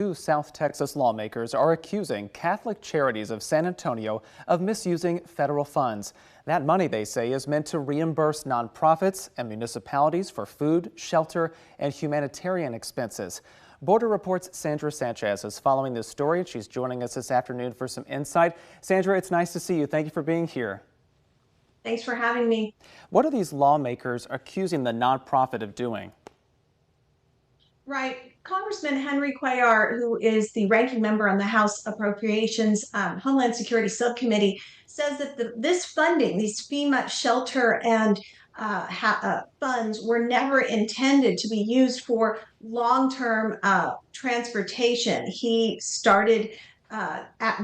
Two South Texas lawmakers are accusing Catholic Charities of San Antonio of misusing federal funds. That money, they say, is meant to reimburse nonprofits and municipalities for food, shelter, and humanitarian expenses. Border Report's Sandra Sanchez is following this story, and she's joining us this afternoon for some insight. Sandra, it's nice to see you. Thank you for being here. Thanks for having me. What are these lawmakers accusing the nonprofit of doing? Right. Congressman Henry Cuellar, who is the ranking member on the House Appropriations Homeland Security Subcommittee, says that this funding, these FEMA shelter and funds, were never intended to be used for long-term transportation. He started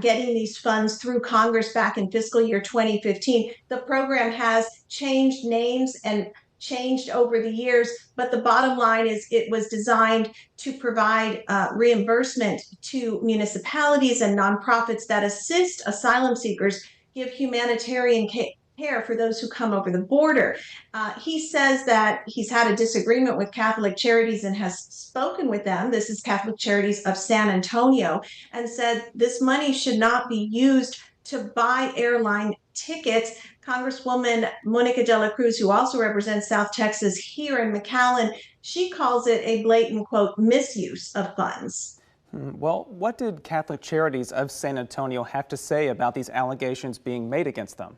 getting these funds through Congress back in fiscal year 2015. The program has changed names and changed over the years, but the bottom line is it was designed to provide reimbursement to municipalities and nonprofits that assist asylum seekers, give humanitarian care for those who come over the border. He says that he's had a disagreement with Catholic Charities and has spoken with them. This is Catholic Charities of San Antonio, and said this money should not be used to buy airline tickets. Congresswoman Monica de la Cruz, who also represents South Texas here in McAllen, she calls it a blatant, quote, misuse of funds. Well, what did Catholic Charities of San Antonio have to say about these allegations being made against them?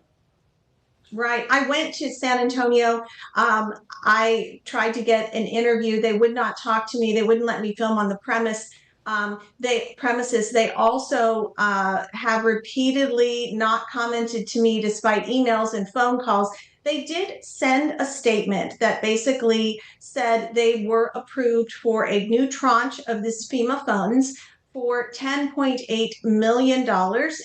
Right. I went to San Antonio. I tried to get an interview. They would not talk to me. They wouldn't let me film on the premises. They also have repeatedly not commented to me despite emails and phone calls. They did send a statement that basically said they were approved for a new tranche of this FEMA funds for $10.8 million,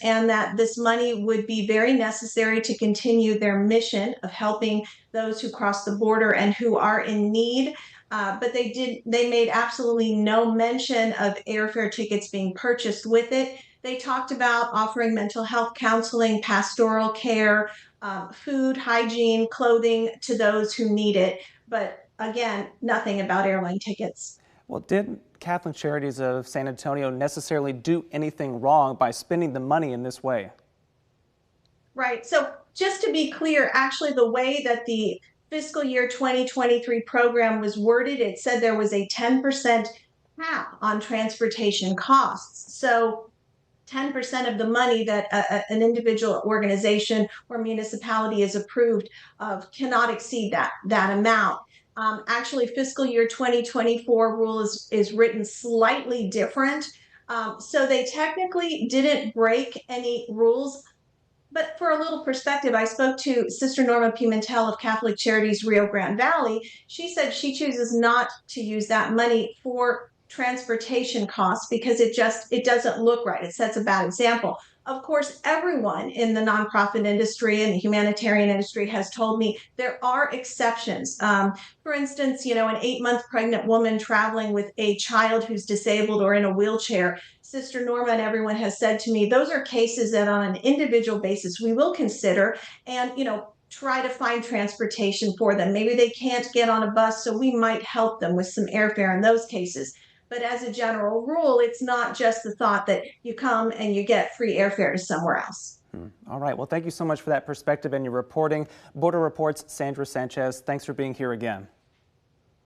and that this money would be very necessary to continue their mission of helping those who cross the border and who are in need. But they made absolutely no mention of airfare tickets being purchased with it. They talked about offering mental health counseling, pastoral care, food, hygiene, clothing to those who need it. But again, nothing about airline tickets. Well, did Catholic Charities of San Antonio necessarily do anything wrong by spending the money in this way? Right. So just to be clear, actually the way that the fiscal year 2023 program was worded, it said there was a 10% cap on transportation costs. So 10% of the money that an individual organization or municipality is approved of cannot exceed that amount. Actually, fiscal year 2024 rule is written slightly different. So they technically didn't break any rules. But for a little perspective, I spoke to Sister Norma Pimentel of Catholic Charities Rio Grande Valley. She said she chooses not to use that money for transportation costs because it doesn't look right. It sets a bad example. Of course, everyone in the nonprofit industry and the humanitarian industry has told me there are exceptions. For instance, an 8-month pregnant woman traveling with a child who's disabled or in a wheelchair. Sister Norma and everyone has said to me, those are cases that on an individual basis we will consider and, try to find transportation for them. Maybe they can't get on a bus, so we might help them with some airfare in those cases. But as a general rule, it's not just the thought that you come and you get free airfare to somewhere else. All right. Well, thank you so much for that perspective and your reporting. Border Report's Sandra Sanchez, thanks for being here again.